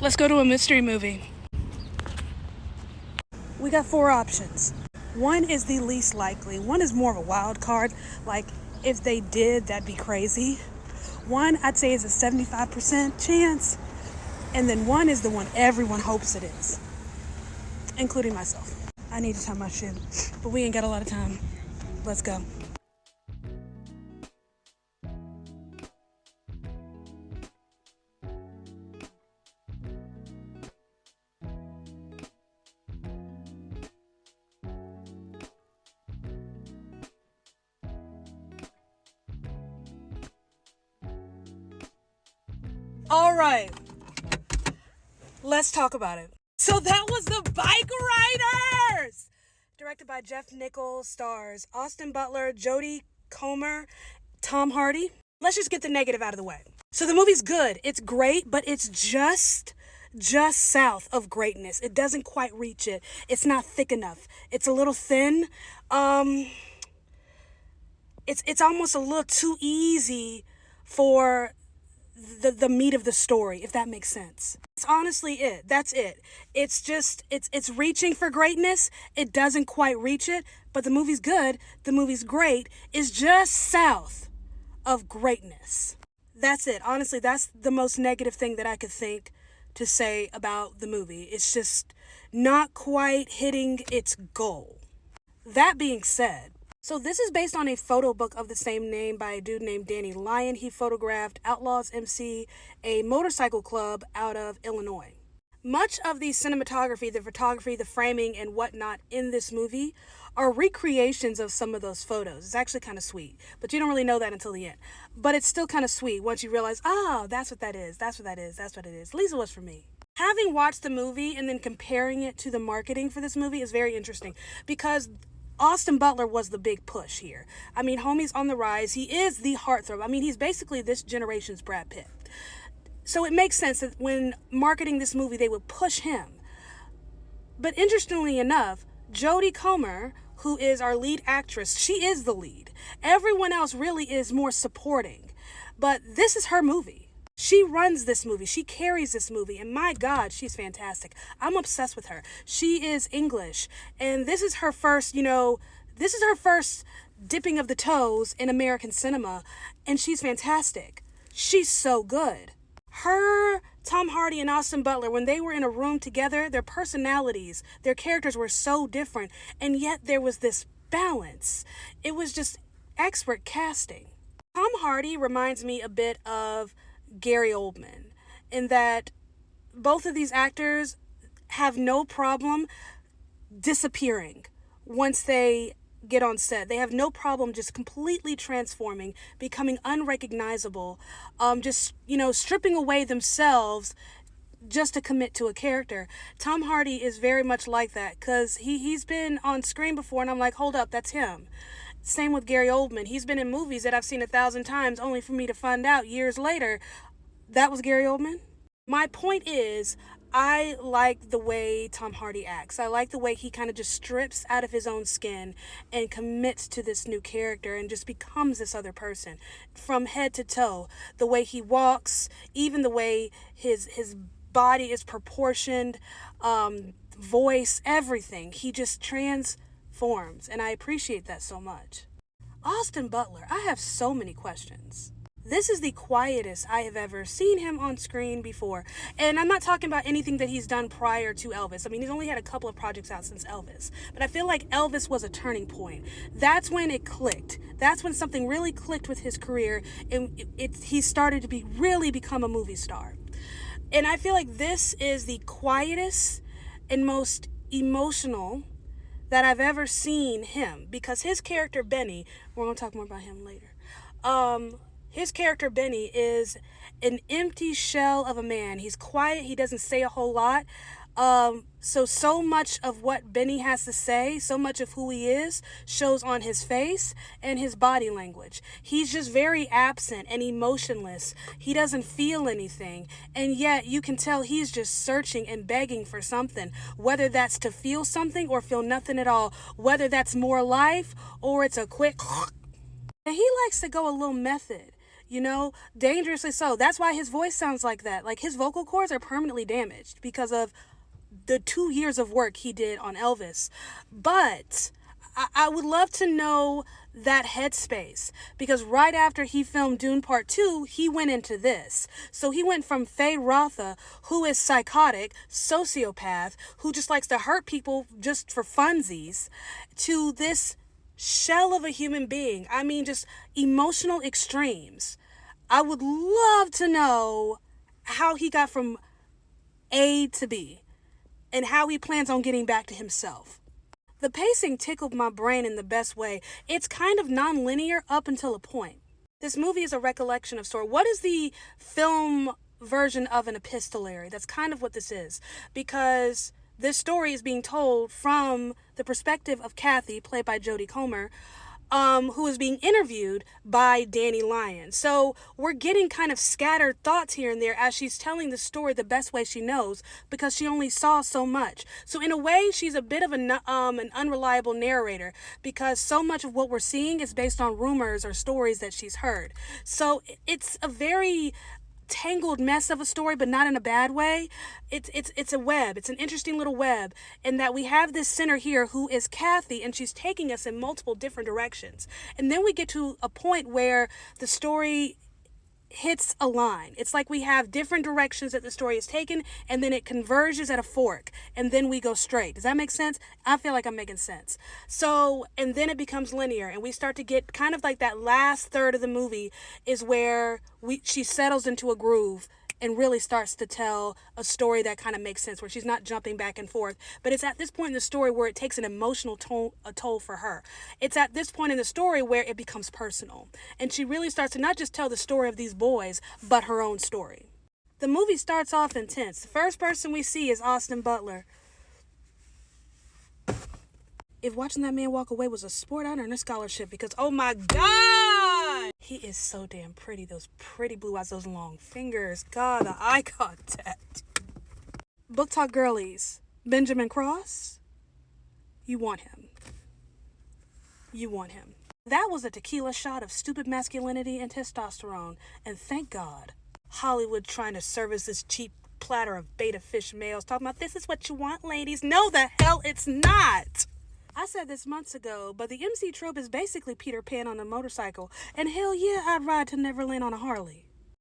Let's go to a mystery movie. We got 4 options. One is the least likely. One is more of a wild card. Like, if they did, that'd be crazy. One, I'd say, is a 75% chance. And then one is the one everyone hopes it is, including myself. I need to tie my shoe, but we ain't got a lot of time. Let's go. All right, let's talk about it. So that was The Bike Riders, directed by Jeff Nichols, stars Austin Butler, Jodie Comer, Tom Hardy. Let's just get the negative out of the way. So the movie's good. It's great, but it's just south of greatness. It doesn't quite reach it. It's not thick enough. It's a little thin. It's almost a little too easy for the meat of the story, if that makes sense. It's honestly it. That's it. It's just, it's reaching for greatness. It doesn't quite reach it, but the movie's good. The movie's great. It's just south of greatness. That's it. Honestly, that's the most negative thing that I could think to say about the movie. It's just not quite hitting its goal. That being said, so this is based on a photo book of the same name by a dude named Danny Lyon. He photographed Outlaws MC, a motorcycle club out of Illinois. Much of the cinematography, the photography, the framing, and whatnot in this movie are recreations of some of those photos. It's actually kind of sweet, but you don't really know that until the end. But it's still kind of sweet once you realize, oh, that's what that is, that's what that is, that's what it is. At least it was for me. Having watched the movie and then comparing it to the marketing for this movie is very interesting because Austin Butler was the big push here. I mean, homie's on the rise. He is the heartthrob. I mean, he's basically this generation's Brad Pitt. So it makes sense that when marketing this movie, they would push him. But interestingly enough, Jodie Comer, who is our lead actress, she is the lead. Everyone else really is more supporting. But this is her movie. She runs this movie. She carries this movie. And my God, she's fantastic. I'm obsessed with her. She is English. And this is her first, this is her first dipping of the toes in American cinema. And she's fantastic. She's so good. Her, Tom Hardy, and Austin Butler, when they were in a room together, their personalities, their characters were so different. And yet there was this balance. It was just expert casting. Tom Hardy reminds me a bit of Gary Oldman, in that both of these actors have no problem disappearing once they get on set. They have no problem just completely transforming, becoming unrecognizable, stripping away themselves just to commit to a character. Tom Hardy is very much like that because he's been on screen before and I'm like, hold up, that's him. Same with Gary Oldman. He's been in movies that I've seen 1,000 times only for me to find out years later that was Gary Oldman. My point is, I like the way Tom Hardy acts. I like the way he kind of just strips out of his own skin and commits to this new character and just becomes this other person from head to toe. The way he walks, even the way his body is proportioned, voice, everything. He just transforms, and I appreciate that so much. Austin Butler, I have so many questions. This is the quietest I have ever seen him on screen before. And I'm not talking about anything that he's done prior to Elvis. I mean, he's only had a couple of projects out since Elvis. But I feel like Elvis was a turning point. That's when it clicked. That's when something really clicked with his career. And he started to really become a movie star. And I feel like this is the quietest and most emotional that I've ever seen him. Because his character, Benny, we're going to talk more about him later. His character, Benny, is an empty shell of a man. He's quiet. He doesn't say a whole lot. So much of what Benny has to say, so much of who he is, shows on his face and his body language. He's just very absent and emotionless. He doesn't feel anything. And yet you can tell he's just searching and begging for something, whether that's to feel something or feel nothing at all, whether that's more life or it's a quick. And he likes to go a little method. You know, dangerously so. That's why his voice sounds like that. Like, his vocal cords are permanently damaged because of the 2 years of work he did on Elvis. But I would love to know that headspace, because right after he filmed Dune Part 2, he went into this. So he went from Faye Rotha, who is psychotic, sociopath, who just likes to hurt people just for funsies, to this shell of a human being. I mean, just emotional extremes. I would love to know how he got from A to B and how he plans on getting back to himself. The pacing tickled my brain in the best way. It's kind of non-linear up until a point. This movie is a recollection of story. What is the film version of an epistolary? That's kind of what this is, because this story is being told from the perspective of Kathy, played by Jodie Comer, who is being interviewed by Danny Lyon. So we're getting kind of scattered thoughts here and there as she's telling the story the best way she knows, because she only saw so much. So in a way, she's a bit of an unreliable narrator, because so much of what we're seeing is based on rumors or stories that she's heard. So it's a very tangled mess of a story, but not in a bad way. It's a web. It's an interesting little web, in that we have this center here who is Kathy, and she's taking us in multiple different directions. And then we get to a point where the story hits a line. It's like we have different directions that the story is taken, and then it converges at a fork, and then we go straight. Does that make sense? I feel like I'm making sense. So, and then it becomes linear, and we start to get kind of like that last third of the movie is where she settles into a groove and really starts to tell a story that kind of makes sense, where she's not jumping back and forth. But it's at this point in the story where it takes an emotional toll for her. It's at this point in the story where it becomes personal, and she really starts to not just tell the story of these boys, but her own story. The movie starts off intense. The first person we see is Austin Butler. If watching that man walk away was a sport, I'd earn a scholarship, because, oh my God, he is so damn pretty. Those pretty blue eyes, those long fingers. God, the eye contact. Book Talk Girlies. Benjamin Cross. You want him. You want him. That was a tequila shot of stupid masculinity and testosterone. And thank God, Hollywood trying to service this cheap platter of beta fish males talking about, this is what you want, ladies. No, the hell it's not. I said this months ago, but the MC trope is basically Peter Pan on a motorcycle. And hell yeah, I'd ride to Neverland on a Harley.